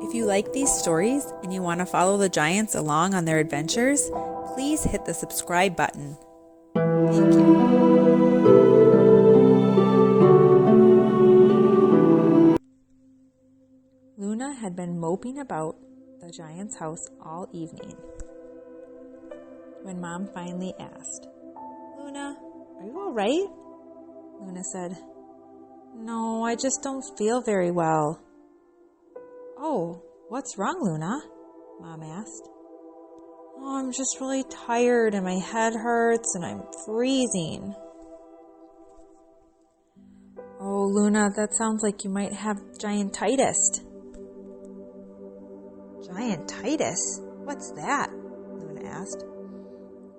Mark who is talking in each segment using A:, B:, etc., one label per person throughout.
A: If you like these stories and you want to follow the giants along on their adventures, please hit the subscribe button. Thank you. Luna had been moping about the giant's house all evening when Mom finally asked, "Luna, are you all right?" Luna said, "No, I just don't feel very well." "Oh, what's wrong, Luna?" Mom asked. "Oh, I'm just really tired and my head hurts and I'm freezing." "Oh, Luna, that sounds like you might have Giantitus." "Giantitus? What's that?" Luna asked.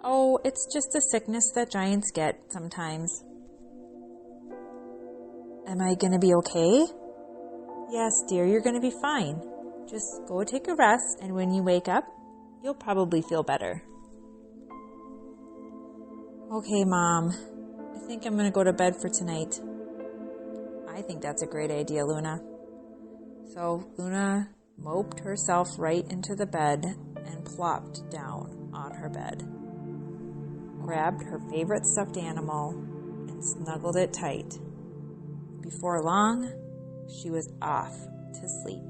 A: "Oh, it's just a sickness that giants get sometimes." "Am I going to be okay?" "Yes, dear, you're going to be fine. Just go take a rest, and when you wake up, you'll probably feel better." "Okay, Mom. I think I'm going to go to bed for tonight." "I think that's a great idea, Luna." So Luna moped herself right into the bed and plopped down on her bed, grabbed her favorite stuffed animal, and snuggled it tight. Before long, she was off to sleep.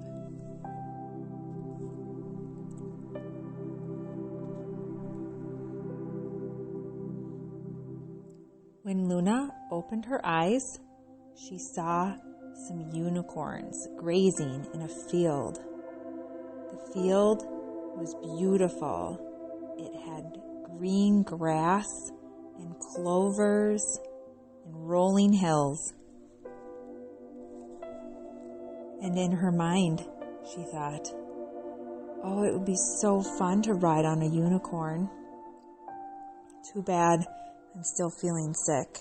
A: When Luna opened her eyes, she saw some unicorns grazing in a field. The field was beautiful. It had green grass and clovers and rolling hills. And in her mind, she thought, "Oh, it would be so fun to ride on a unicorn. Too bad I'm still feeling sick.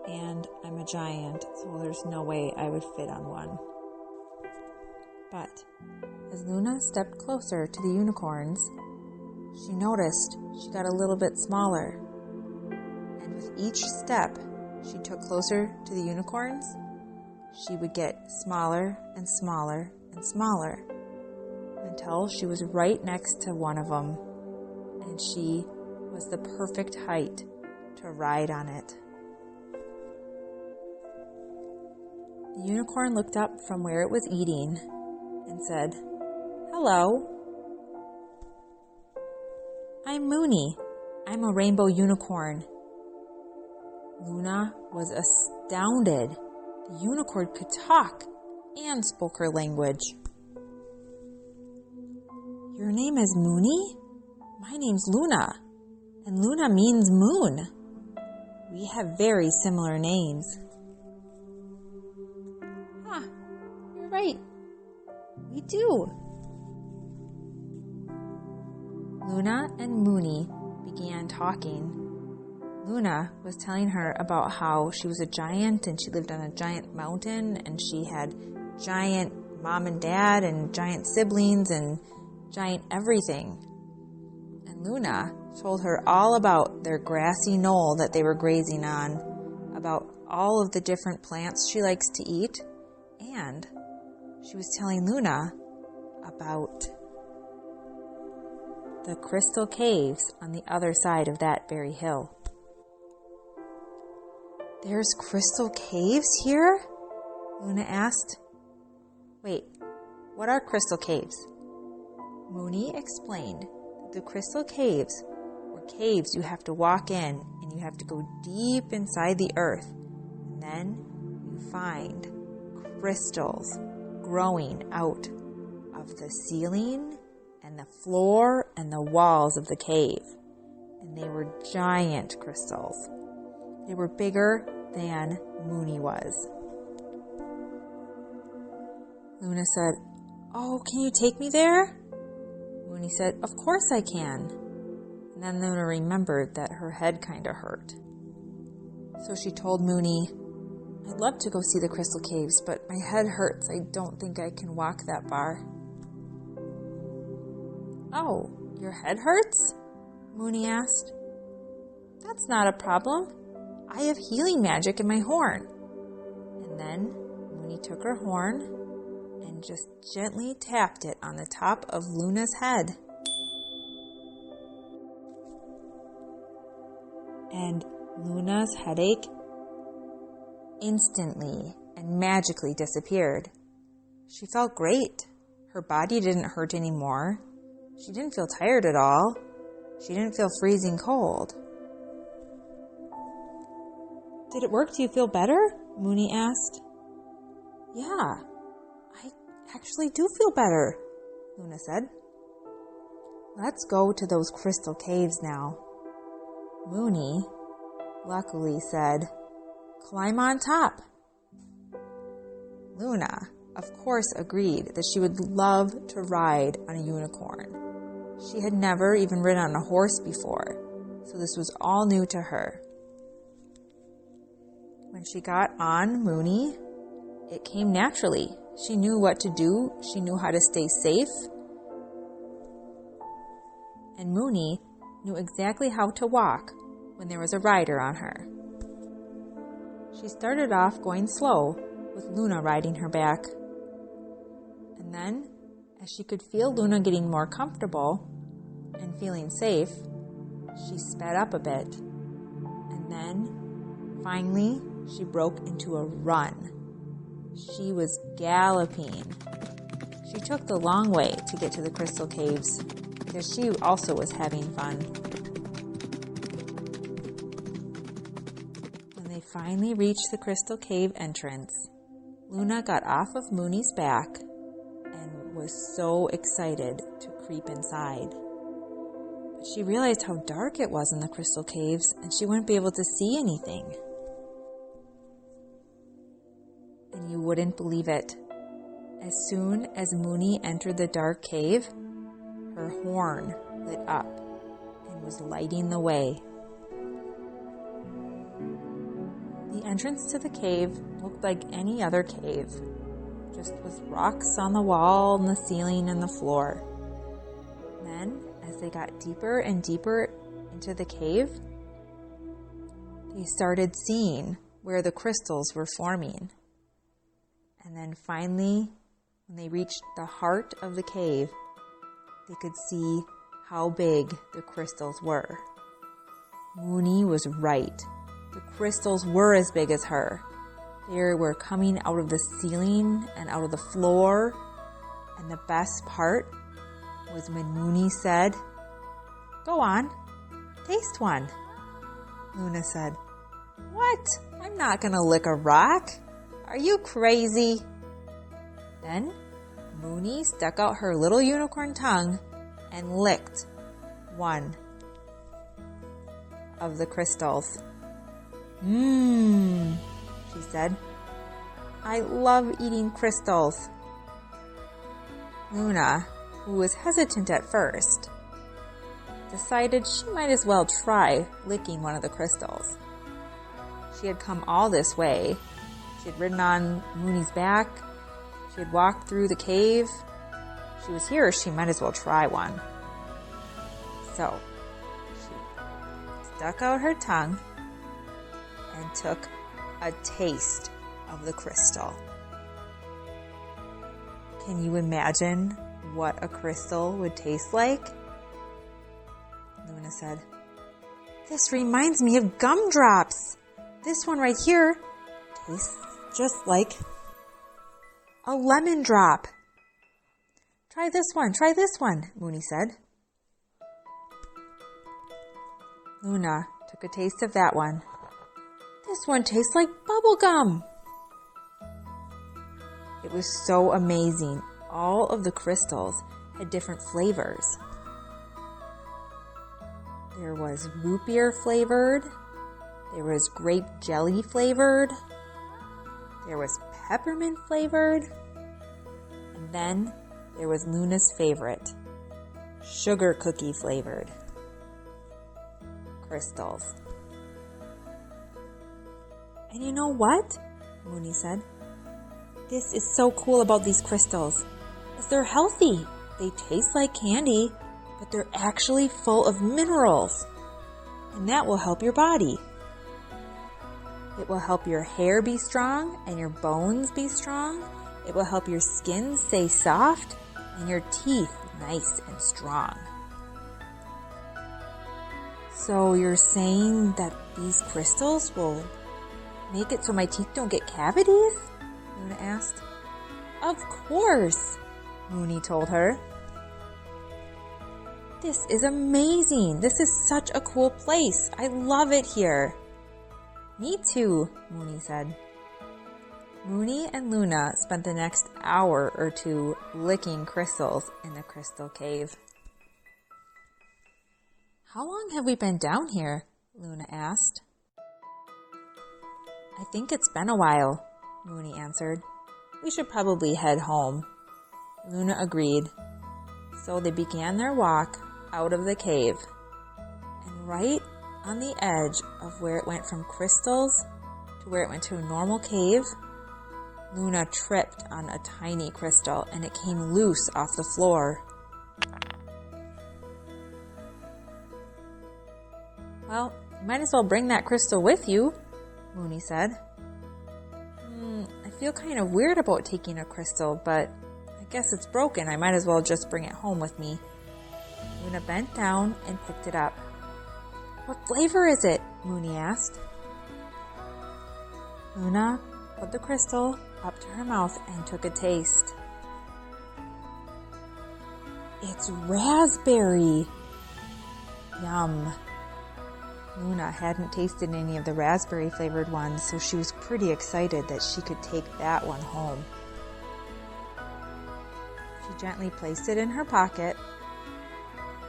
A: And I'm a giant, so there's no way I would fit on one." But as Luna stepped closer to the unicorns, she noticed she got a little bit smaller. And with each step she took closer to the unicorns, she would get smaller and smaller and smaller until she was right next to one of them, and she was the perfect height to ride on it. The unicorn looked up from where it was eating and said, "Hello. I'm Moony. I'm a rainbow unicorn." Luna was astounded. The unicorn could talk and spoke her language. "Your name is Moony? My name's Luna, and Luna means moon. We have very similar names." "Huh, you're right. We do." Luna and Moony began talking. Luna was telling her about how she was a giant and she lived on a giant mountain and she had giant mom and dad and giant siblings and giant everything. And Luna told her all about their grassy knoll that they were grazing on, about all of the different plants she likes to eat, and she was telling Luna about the crystal caves on the other side of that very hill. "There's crystal caves here?" Luna asked. "Wait, what are crystal caves?" Moony explained that the crystal caves were caves you have to walk in and you have to go deep inside the earth, and then you find crystals growing out of the ceiling and the floor and the walls of the cave. And they were giant crystals. They were bigger than Moony was. Luna said, "Oh, can you take me there?" Moony said, "Of course I can." And then Luna remembered that her head kind of hurt. So she told Moony, "I'd love to go see the crystal caves, but my head hurts. I don't think I can walk that far." "Oh, your head hurts?" Moony asked. "That's not a problem. I have healing magic in my horn." And then Mooney took her horn and just gently tapped it on the top of Luna's head. And Luna's headache instantly and magically disappeared. She felt great. Her body didn't hurt anymore. She didn't feel tired at all. She didn't feel freezing cold. "Did it work? Do you feel better?" Mooney asked. "Yeah, I actually do feel better," Luna said. "Let's go to those crystal caves now." Mooney, luckily, said, "Climb on top." Luna, of course, agreed that she would love to ride on a unicorn. She had never even ridden on a horse before, so this was all new to her. When she got on Mooney, it came naturally. She knew what to do. She knew how to stay safe. And Mooney knew exactly how to walk when there was a rider on her. She started off going slow, with Luna riding her back. And then, as she could feel Luna getting more comfortable and feeling safe, she sped up a bit. And then, finally, she broke into a run. She was galloping. She took the long way to get to the crystal caves, because she also was having fun. When they finally reached the crystal cave entrance, Luna got off of Mooney's back and was so excited to creep inside. But she realized how dark it was in the crystal caves, and she wouldn't be able to see anything. And you wouldn't believe it. As soon as Mooney entered the dark cave, her horn lit up and was lighting the way. The entrance to the cave looked like any other cave, just with rocks on the wall and the ceiling and the floor. Then, as they got deeper and deeper into the cave, they started seeing where the crystals were forming. And then finally, when they reached the heart of the cave, they could see how big the crystals were. Mooney was right. The crystals were as big as her. They were coming out of the ceiling and out of the floor. And the best part was when Mooney said, "Go on, taste one." Luna said, "What? I'm not going to lick a rock. Are you crazy?" Then Mooney stuck out her little unicorn tongue and licked one of the crystals. She said. "I love eating crystals." Luna, who was hesitant at first, decided she might as well try licking one of the crystals. She had come all this way. She had ridden on Mooney's back. She had walked through the cave. She was here, she might as well try one. So, she stuck out her tongue and took a taste of the crystal. Can you imagine what a crystal would taste like? Luna said, "This reminds me of gumdrops. This one right here tastes just like a lemon drop." Try this one, Mooney said. Luna took a taste of that one. "This one tastes like bubble gum." It was so amazing. All of the crystals had different flavors. There was root beer flavored. There was grape jelly flavored. There was peppermint flavored. And then there was Luna's favorite, sugar cookie flavored crystals. "And you know what?" Mooney said. "This is so cool about these crystals, is they're healthy. They taste like candy, but they're actually full of minerals, and that will help your body." It will help your hair be strong and your bones be strong. It will help your skin stay soft and your teeth nice and strong. So you're saying that these crystals will make it so my teeth don't get cavities? Luna asked. Of course, Moony told her. This is amazing. This is such a cool place. I love it here. Me too, Moony said. Moony and Luna spent the next hour or two licking crystals in the crystal cave. How long have we been down here? Luna asked. I think it's been a while, Moony answered. We should probably head home. Luna agreed. So they began their walk out of the cave. And right on the edge of where it went from crystals to where it went to a normal cave, Luna tripped on a tiny crystal and it came loose off the floor. Well, you might as well bring that crystal with you, Moony said. I feel kind of weird about taking a crystal, but I guess it's broken. I might as well just bring it home with me. Luna bent down and picked it up. What flavor is it? Moony asked. Luna put the crystal up to her mouth and took a taste. It's raspberry. Yum. Luna hadn't tasted any of the raspberry flavored ones, so she was pretty excited that she could take that one home. She gently placed it in her pocket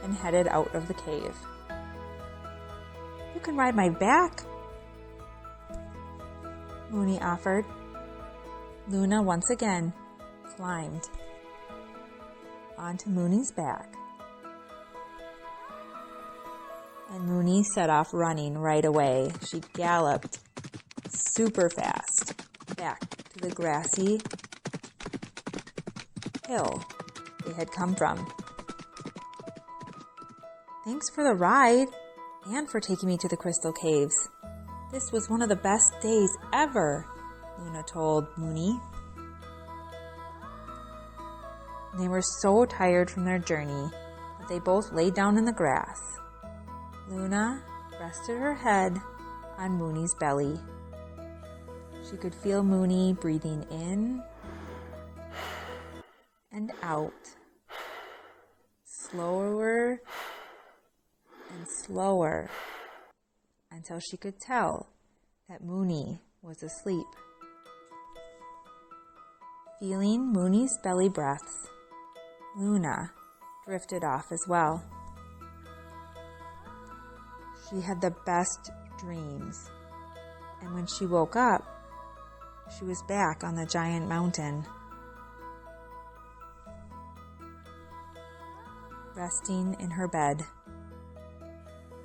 A: and headed out of the cave. You can ride my back, Moony offered. Luna once again climbed onto Moony's back. And Moony set off running right away. She galloped super fast back to the grassy hill they had come from. Thanks for the ride and for taking me to the crystal caves. This was one of the best days ever, Luna told Moony. They were so tired from their journey that they both lay down in the grass. Luna rested her head on Moony's belly. She could feel Moony breathing in and out, slower and slower, until she could tell that Moony was asleep. Feeling Moony's belly breaths, Luna drifted off as well. She had the best dreams, and when she woke up, she was back on the giant mountain, resting in her bed.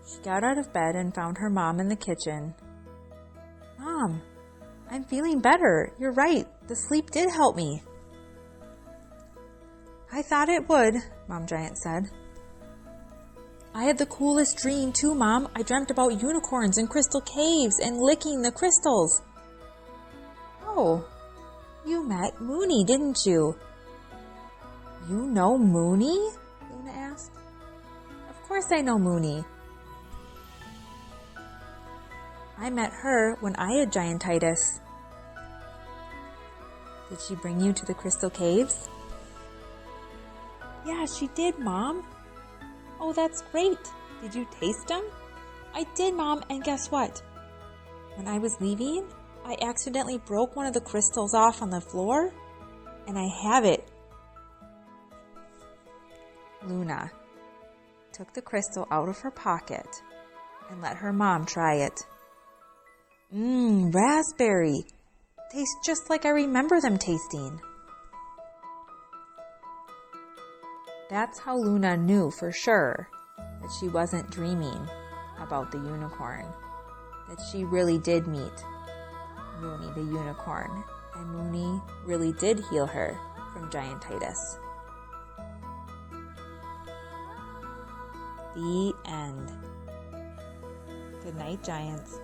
A: She got out of bed and found her mom in the kitchen. Mom, I'm feeling better. You're right. The sleep did help me. I thought it would, Mom Giant said. I had the coolest dream too, Mom. I dreamt about unicorns and crystal caves and licking the crystals. Oh, you met Moony, didn't you? You know Moony? Luna asked. Of course I know Moony. I met her when I had Giantitus. Did she bring you to the crystal caves? Yeah, she did, Mom. Oh, that's great. Did you taste them? I did, Mom, and guess what? When I was leaving, I accidentally broke one of the crystals off on the floor, and I have it. Luna took the crystal out of her pocket and let her mom try it. Raspberry. Tastes just like I remember them tasting. That's how Luna knew for sure that she wasn't dreaming about the unicorn, that she really did meet Moony the unicorn, and Moony really did heal her from Giantitus. The end. Good night, Giants.